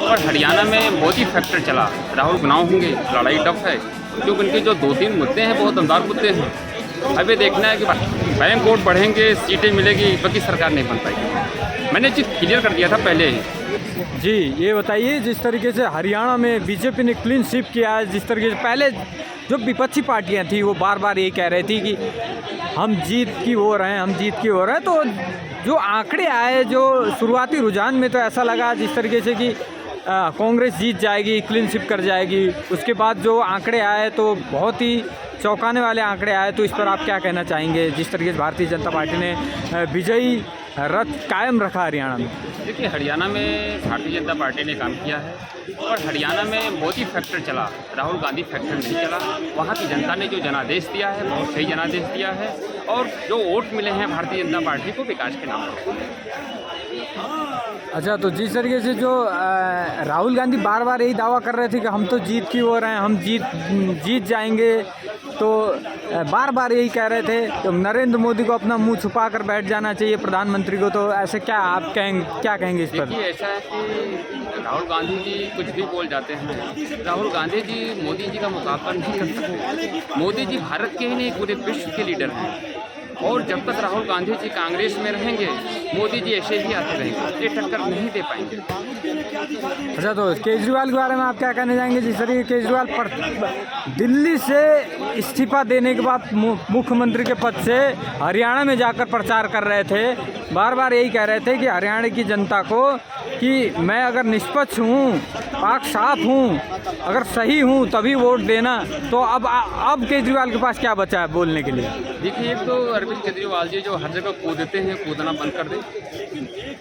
और हरियाणा में मोदी फैक्टर चला, राहुल चुनाव होंगे, लड़ाई टफ है क्योंकि उनके जो 2-3 मुद्दे हैं बहुत दमदार मुद्दे हैं। अभी देखना है कि बैंक वोट बढ़ेंगे, सीटें मिलेगी, बाकी सरकार नहीं बन पाएगी। मैंने चीज़ क्लियर कर दिया था पहले ही। जी, ये बताइए, जिस तरीके से हरियाणा में बीजेपी ने क्लीन स्वीप किया है, जिस तरीके से पहले जो विपक्षी पार्टियां थी वो बार बार ये कह रही थी कि हम जीत की ओर हैं, हम जीत की ओर हैं, तो जो आंकड़े आए, जो शुरुआती रुझान में तो ऐसा लगा जिस तरीके से कि कांग्रेस जीत जाएगी, क्लीन स्वीप कर जाएगी। उसके बाद जो आंकड़े आए तो बहुत ही चौंकाने वाले आंकड़े आए, तो इस पर आप क्या कहना चाहेंगे जिस तरीके से भारतीय जनता पार्टी ने विजयी रथ कायम रखा हरियाणा में? देखिए, हरियाणा में भारतीय जनता पार्टी ने काम किया है और हरियाणा में मोदी फैक्टर चला, राहुल गांधी फैक्टर नहीं चला। वहाँ की जनता ने जो जनादेश दिया है बहुत सही जनादेश दिया है और जो वोट मिले हैं भारतीय जनता पार्टी को विकास के नाम पर। अच्छा, तो जिस तरीके से जो राहुल गांधी बार बार यही दावा कर रहे थे कि हम तो जीत की ओर हैं, हम जीत जाएंगे, तो बार बार यही कह रहे थे तो नरेंद्र मोदी को अपना मुंह छुपा कर बैठ जाना चाहिए प्रधानमंत्री को, तो ऐसे क्या आप क्या कहेंगे इस पर? देखिए, ऐसा है कि राहुल गांधी जी कुछ भी बोल जाते हैं। राहुल गांधी जी मोदी जी का मुकाबला नहीं कर सकते। मोदी जी भारत के ही नहीं पूरे विश्व के लीडर हैं और जब तक राहुल गांधी जी कांग्रेस में रहेंगे मोदी जी ऐसे ही आते रहेंगे, ये टक्कर नहीं दे पाएंगे। अच्छा, तो केजरीवाल के बारे में आप क्या कहना चाहेंगे? जिस तरीके केजरीवाल दिल्ली से इस्तीफा देने के बाद मुख्यमंत्री के पद से हरियाणा में जाकर प्रचार कर रहे थे, बार बार यही कह रहे थे कि हरियाणा की जनता को कि मैं अगर निष्पक्ष हूँ, पाक साफ हूँ, अगर सही हूँ तभी वोट देना। तो अब केजरीवाल के पास क्या बचा है बोलने के लिए? देखिए, एक तो अरविंद केजरीवाल जी जो हर जगह कूदते हैं, कूदना बंद कर दें।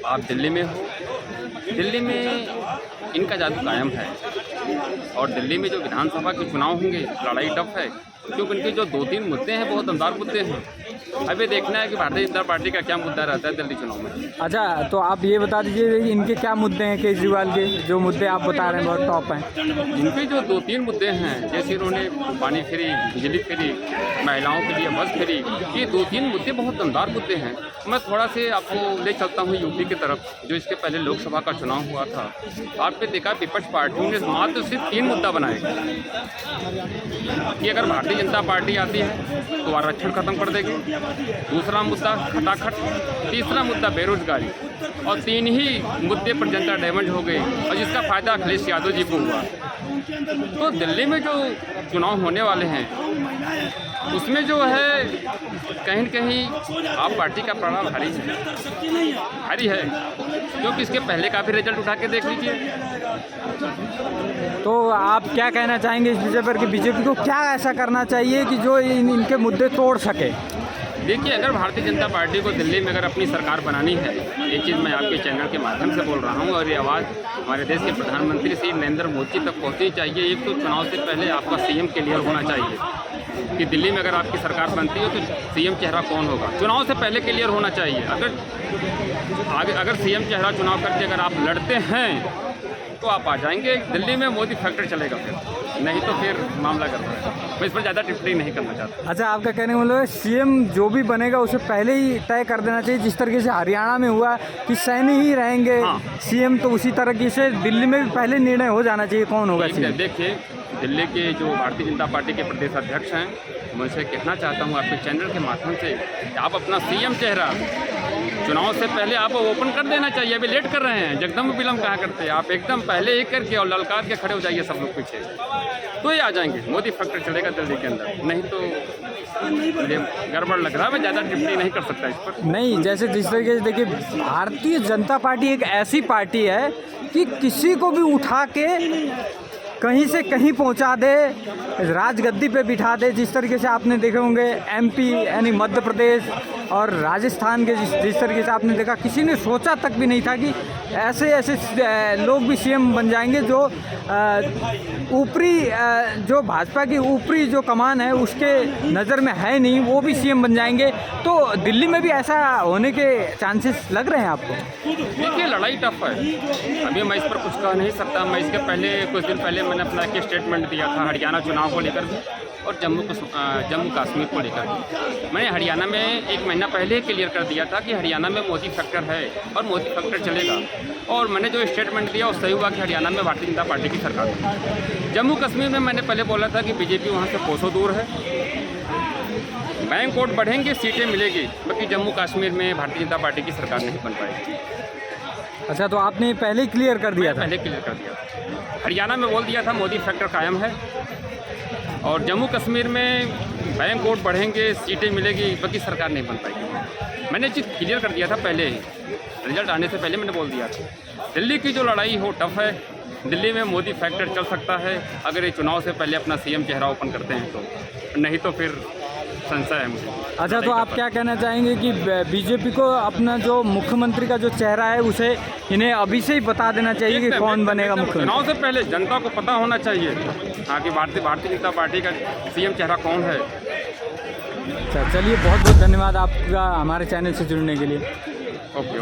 आप दिल्ली में हो, दिल्ली में इनका जादू कायम है और दिल्ली में जो विधानसभा के चुनाव होंगे लड़ाई टफ है क्योंकि उनके जो 2-3 मुद्दे हैं बहुत दमदार मुद्दे हैं। अभी देखना है कि भारतीय जनता पार्टी का क्या मुद्दा रहता है दिल्ली चुनाव में। अच्छा, तो आप ये बता दीजिए कि इनके क्या मुद्दे हैं केजरीवाल के, जो मुद्दे आप बता रहे हैं बहुत टॉप हैं? इनके जो 2-3 मुद्दे हैं, जैसे उन्होंने पानी फ्री, बिजली फ्री, महिलाओं के लिए बस फ्री, ये 2-3 मुद्दे बहुत दमदार मुद्दे हैं। मैं थोड़ा से आपको ले चलता हूँ यूपी की तरफ, जो इसके पहले लोकसभा का चुनाव हुआ था। आपने देखा विपक्ष पार्टियों ने मात्र सिर्फ 3 मुद्दा बनाए कि अगर भारतीय जनता पार्टी आती है तो आरक्षण खत्म कर देगी, दूसरा मुद्दा खटाखट, तीसरा मुद्दा बेरोजगारी और 3 ही मुद्दे पर जनता डैमेज हो गई और जिसका फायदा अखिलेश यादव जी को हुआ। तो दिल्ली में जो चुनाव होने वाले हैं उसमें जो है कहीं न कहीं आप पार्टी का प्रभाव भारी है क्योंकि इसके पहले का भी रिजल्ट उठा के देख लीजिए। तो आप क्या कहना चाहेंगे इस विषय पर कि बीजेपी को क्या ऐसा करना चाहिए कि जो इनके मुद्दे तोड़ सके? देखिए, अगर भारतीय जनता पार्टी को दिल्ली में अगर अपनी सरकार बनानी है, ये चीज़ मैं आपके चैनल के माध्यम से बोल रहा हूँ और ये आवाज़ हमारे देश के प्रधानमंत्री श्री नरेंद्र मोदी तक पहुँचनी चाहिए। एक तो चुनाव से पहले आपका सीएम क्लियर होना चाहिए कि दिल्ली में अगर आपकी सरकार बनती है तो सीएम चेहरा कौन होगा, चुनाव से पहले क्लियर होना चाहिए। अगर सीएम चेहरा चुनाव करके अगर आप लड़ते हैं तो आप आ जाएंगे दिल्ली में, मोदी फैक्टर चलेगा, फिर नहीं तो फिर मामला करना है। मैं इस पर ज़्यादा टिप्पणी नहीं करना चाहता। अच्छा, आपका कहने का मतलब है सीएम जो भी बनेगा उसे पहले ही तय कर देना चाहिए, जिस तरीके से हरियाणा में हुआ कि सैनी ही रहेंगे सीएम, तो उसी तरीके से दिल्ली में भी पहले निर्णय हो जाना चाहिए कौन होगा सीएम। देखिए, दिल्ली के जो भारतीय जनता पार्टी के प्रदेश अध्यक्ष हैं, मैं उनसे कहना चाहता हूँ आपके चैनल के माध्यम से कि आप अपना सीएम चेहरा चुनाव से पहले आप ओपन कर देना चाहिए। अभी लेट कर रहे हैं, जगदम विलम्ब कहाँ करते हैं आप, एकदम पहले एक करके और ललकार के खड़े हो जाइए सब लोग पीछे, तो ये आ जाएंगे, मोदी फैक्टर चलेगा दिल्ली के अंदर। नहीं तो मुझे गड़बड़ लग रहा है, मैं ज़्यादा टिप्पणी नहीं कर सकता इस पर। नहीं, जैसे जिस तरीके से देखिए, भारतीय जनता पार्टी एक ऐसी पार्टी है कि किसी को भी उठा के कहीं से कहीं पहुंचा दे, राजगद्दी पे बिठा दे। जिस तरीके से आपने देखे होंगे एमपी यानी मध्य प्रदेश और राजस्थान के जिस तरीके से आपने देखा, किसी ने सोचा तक भी नहीं था कि ऐसे लोग भी सीएम बन जाएंगे जो ऊपरी जो भाजपा की ऊपरी जो कमान है उसके नज़र में है नहीं, वो भी सीएम बन जाएंगे। तो दिल्ली में भी ऐसा होने के चांसेस लग रहे हैं आपको? देखिए, लड़ाई टफ है, अभी मैं इस पर कुछ कह नहीं सकता। मैं इसके पहले कुछ दिन पहले मैंने अपना एक स्टेटमेंट दिया था हरियाणा चुनाव को लेकर और जम्मू कश्मीर को लेकर। मैंने हरियाणा में 1 महीने महीना पहले ही क्लियर कर दिया था कि हरियाणा में मोदी फैक्टर है और मोदी फैक्टर चलेगा। और मैंने जो स्टेटमेंट दिया वो सही हुआ कि हरियाणा में भारतीय जनता पार्टी की सरकार है। जम्मू कश्मीर में मैंने पहले बोला था कि बीजेपी वहाँ से कोसों दूर है, बैंक वोट बढ़ेंगे, सीटें मिलेगी, बाकी जम्मू कश्मीर में भारतीय जनता पार्टी की सरकार नहीं बन पाएगी। अच्छा, तो आपने पहले ही क्लियर कर दिया था? पहले क्लियर कर दिया था। हरियाणा में बोल दिया था मोदी फैक्टर कायम है, और जम्मू कश्मीर में बैंक वोट बढ़ेंगे, सीटें मिलेगी, बाकी सरकार नहीं बन पाएगी। मैंने चीज़ क्लियर कर दिया था पहले ही, रिजल्ट आने से पहले मैंने बोल दिया था। दिल्ली की जो लड़ाई हो टफ है, दिल्ली में मोदी फैक्टर चल सकता है अगर ये चुनाव से पहले अपना सीएम चेहरा ओपन करते हैं तो, नहीं तो फिर संशय है मुझे। अच्छा, तो आप क्या कहना चाहेंगे कि बीजेपी को अपना जो मुख्यमंत्री का जो चेहरा है उसे इन्हें अभी से ही बता देना चाहिए कि कौन बनेगा मुख्यमंत्री? चुनाव से पहले जनता को पता होना चाहिए हाँ कि भारतीय जनता पार्टी का सीएम चेहरा कौन है। अच्छा, चलिए, बहुत बहुत धन्यवाद आपका हमारे चैनल से जुड़ने के लिए। ओके।